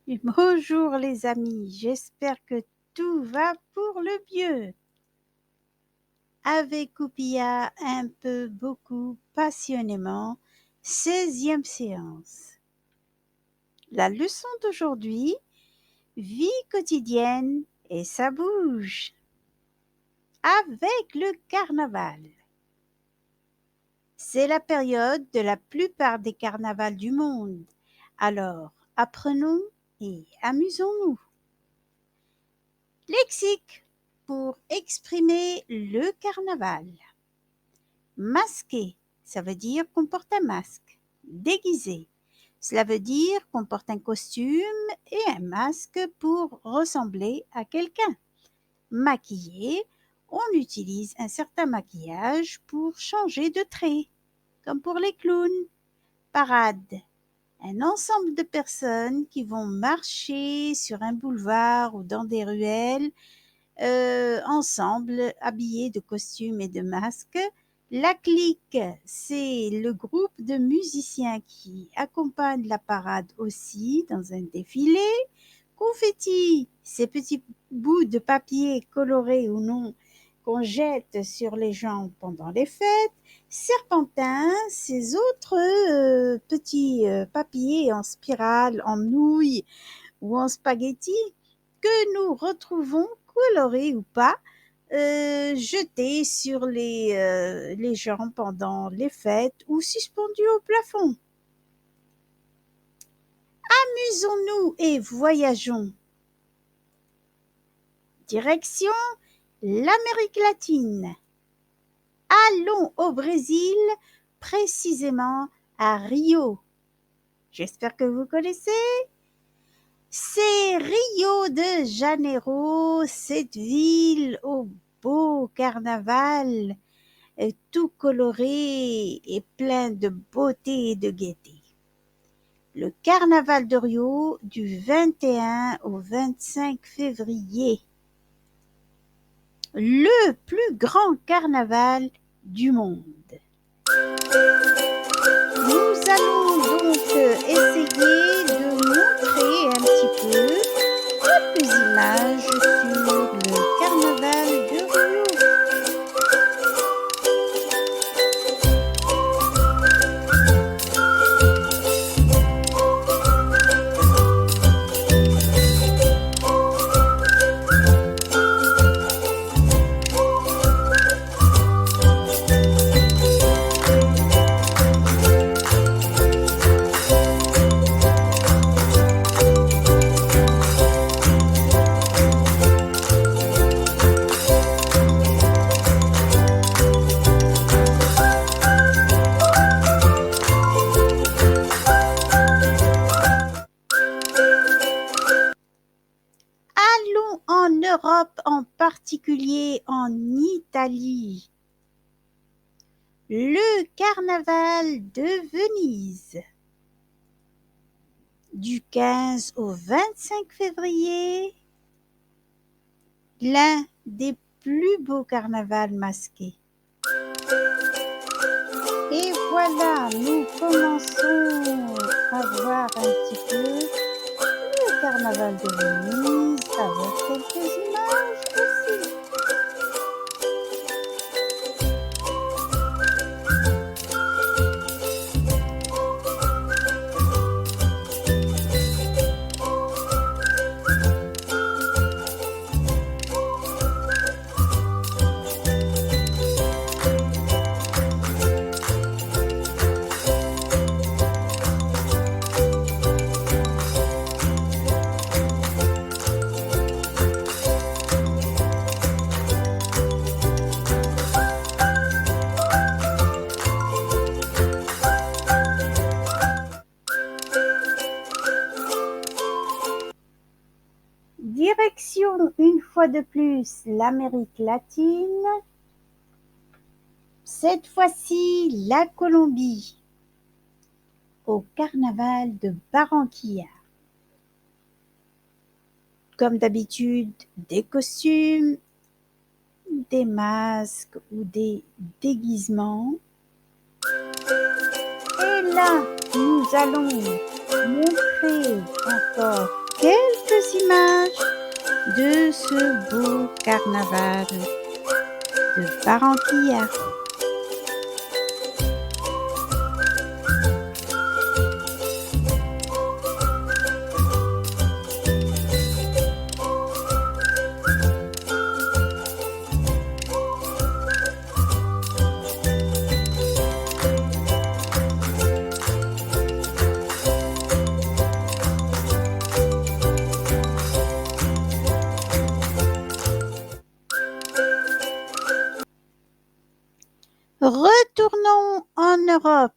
Bonjour les amis, j'espère que tout va pour le mieux. Avec Oupia, un peu, beaucoup, passionnément, 16e séance. La leçon d'aujourd'hui, vie quotidienne et ça bouge. Avec le carnaval. C'est la période de la plupart des carnavals du monde. Alors, apprenons et amusons-nous. Lexique pour exprimer le carnaval. Masqué, ça veut dire qu'on porte un masque. Déguisé, cela veut dire qu'on porte un costume et un masque pour ressembler à quelqu'un. Maquillé, on utilise un certain maquillage pour changer de trait, comme pour les clowns. Parade, un ensemble de personnes qui vont marcher sur un boulevard ou dans des ruelles ensemble, habillés de costumes et de masques. La clique, c'est le groupe de musiciens qui accompagnent la parade aussi dans un défilé. Confetti, ces petits bouts de papier colorés ou non qu'on jette sur les gens pendant les fêtes. Serpentin, ces autres petits papiers en spirale, en nouilles ou en spaghetti que nous retrouvons colorés ou pas, jetés sur les gens pendant les fêtes ou suspendus au plafond. Amusons-nous et voyageons. Direction l'Amérique latine. Allons au Brésil, précisément à Rio. J'espère que vous connaissez. C'est Rio de Janeiro, cette ville au beau carnaval, tout coloré et plein de beauté et de gaieté. Le carnaval de Rio du 21 au 25 février. Le plus grand carnaval du monde. Nous allons donc essayer de montrer un petit peu quelques images sur le carnaval de Rio. Allons en Europe, en particulier en Italie. Le carnaval de Venise. Du 15 au 25 février, l'un des plus beaux carnavals masqués. Et voilà, nous commençons à voir un petit peu le carnaval de Venise avec quelques images aussi. Direction une fois de plus l'Amérique latine, cette fois-ci la Colombie, au carnaval de Barranquilla. Comme d'habitude, des costumes, des masques ou des déguisements. Et là, nous allons montrer encore carnaval de Barranquilla. Retournons en Europe.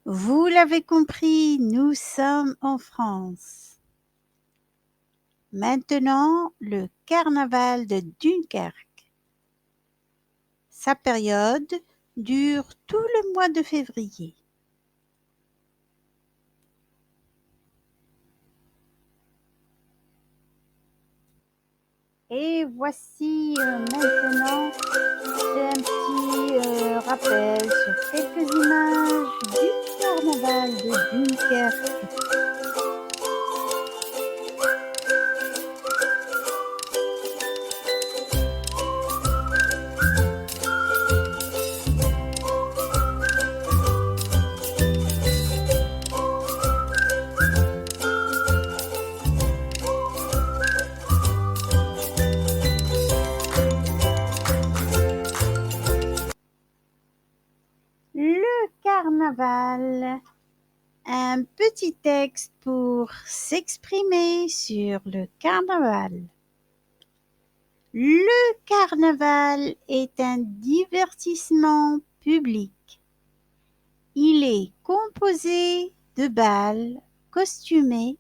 Vous l'avez compris, nous sommes en France. Maintenant, le carnaval de Dunkerque. Sa période dure tout le mois de février. Et voici maintenant un petit rappel sur quelques images du carnaval de Dunkerque. Le carnaval, un petit texte pour s'exprimer sur le carnaval. Le carnaval est un divertissement public. Il est composé de bals costumés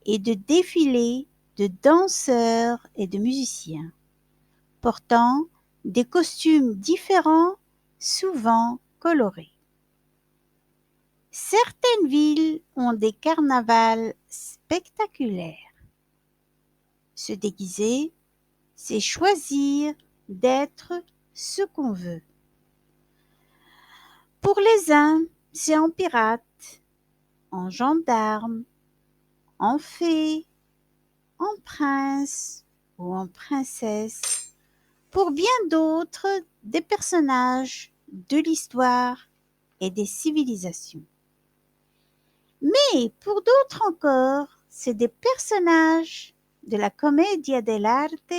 et de défilés de danseurs et de musiciens, portant des costumes différents, souvent colorés. Certaines villes ont des carnavals spectaculaires. Se déguiser, c'est choisir d'être ce qu'on veut. Pour les uns, c'est en pirate, en gendarme, en fée, en prince ou en princesse. Pour bien d'autres, des personnages de l'histoire et des civilisations. Mais pour d'autres encore, c'est des personnages de la commedia dell'arte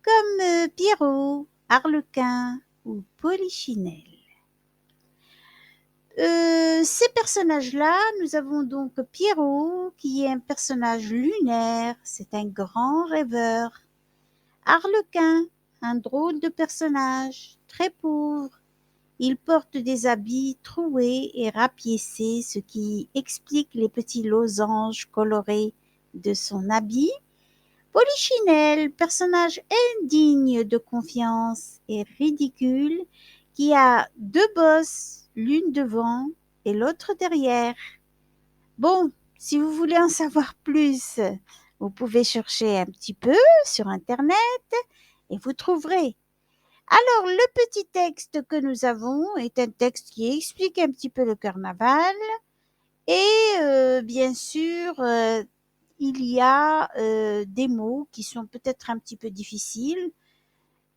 comme Pierrot, Arlequin ou Polichinelle. Ces personnages-là, nous avons donc Pierrot, qui est un personnage lunaire, c'est un grand rêveur. Arlequin, un drôle de personnage, très pauvre. Il porte des habits troués et rapiécés, ce qui explique les petits losanges colorés de son habit. Polichinelle, personnage indigne de confiance et ridicule, qui a deux bosses, l'une devant et l'autre derrière. Bon, si vous voulez en savoir plus, vous pouvez chercher un petit peu sur Internet et vous trouverez. Alors, le petit texte que nous avons est un texte qui explique un petit peu le carnaval et bien sûr, il y a des mots qui sont peut-être un petit peu difficiles.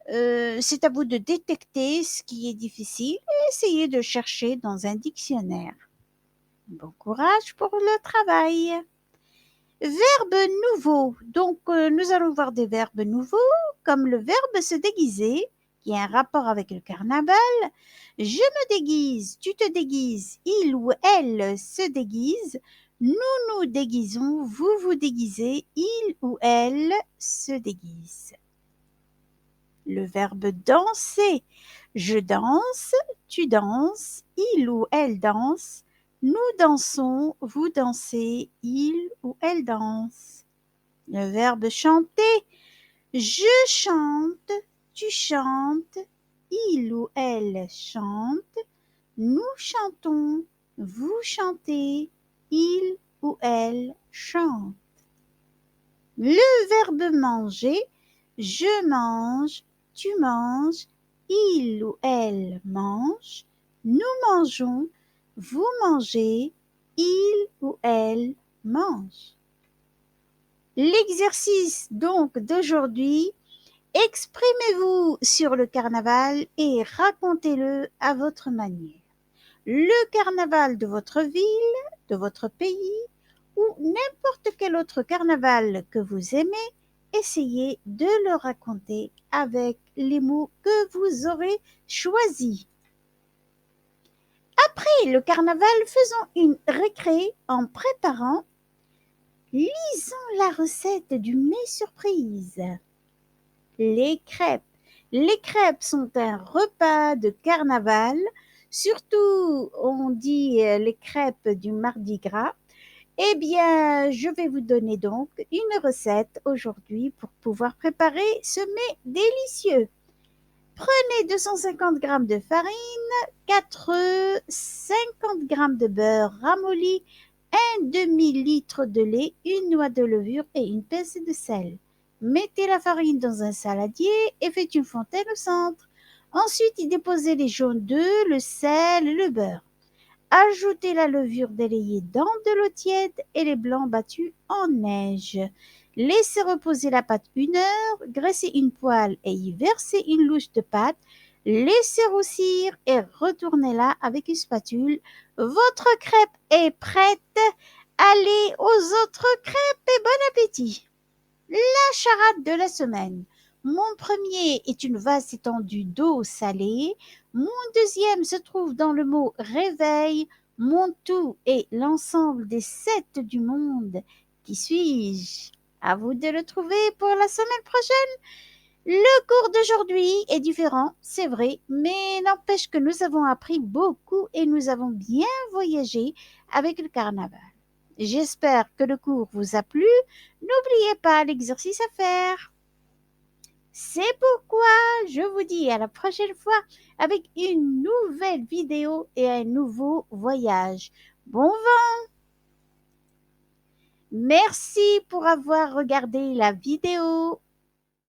C'est à vous de détecter ce qui est difficile et essayer de chercher dans un dictionnaire. Bon courage pour le travail. Verbes nouveaux. Donc, nous allons voir des verbes nouveaux, comme le verbe se déguiser, qui a un rapport avec le carnaval. Je me déguise, tu te déguises, il ou elle se déguise, nous nous déguisons, vous vous déguisez, il ou elle se déguise. Le verbe danser. Je danse, tu danses, il ou elle danse, nous dansons, vous dansez, il ou elle danse. Le verbe chanter. Je chante, tu chantes, il ou elle chante, nous chantons, vous chantez, il ou elle chante. Le verbe manger. Je mange, tu manges, il ou elle mange, nous mangeons, vous mangez, il ou elle mange. L'exercice donc d'aujourd'hui, exprimez-vous sur le carnaval et racontez-le à votre manière. Le carnaval de votre ville, de votre pays ou n'importe quel autre carnaval que vous aimez, essayez de le raconter avec les mots que vous aurez choisis. Après le carnaval, faisons une récré en préparant, lisons la recette du mets surprise. Les crêpes. Les crêpes sont un repas de carnaval, surtout on dit les crêpes du Mardi Gras. Eh bien, je vais vous donner donc une recette aujourd'hui pour pouvoir préparer ce mets délicieux. Prenez 250 g de farine, 4 œufs, 50 g de beurre ramolli, un demi-litre de lait, une noix de levure et une pincée de sel. Mettez la farine dans un saladier et faites une fontaine au centre. Ensuite, y déposez les jaunes d'œufs, le sel et le beurre. Ajoutez la levure délayée dans de l'eau tiède et les blancs battus en neige. Laissez reposer la pâte 1 heure, graissez une poêle et y versez une louche de pâte. Laissez roussir et retournez-la avec une spatule. Votre crêpe est prête. Allez aux autres crêpes et bon appétit! La charade de la semaine. Mon premier est une vaste étendue d'eau salée. Mon deuxième se trouve dans le mot réveil. Mon tout est l'ensemble des 7 du monde. Qui suis-je? À vous de le trouver pour la semaine prochaine. Le cours d'aujourd'hui est différent, c'est vrai, mais n'empêche que nous avons appris beaucoup et nous avons bien voyagé avec le carnaval. J'espère que le cours vous a plu. N'oubliez pas l'exercice à faire. C'est pourquoi je vous dis à la prochaine fois avec une nouvelle vidéo et un nouveau voyage. Bon vent! Merci pour avoir regardé la vidéo.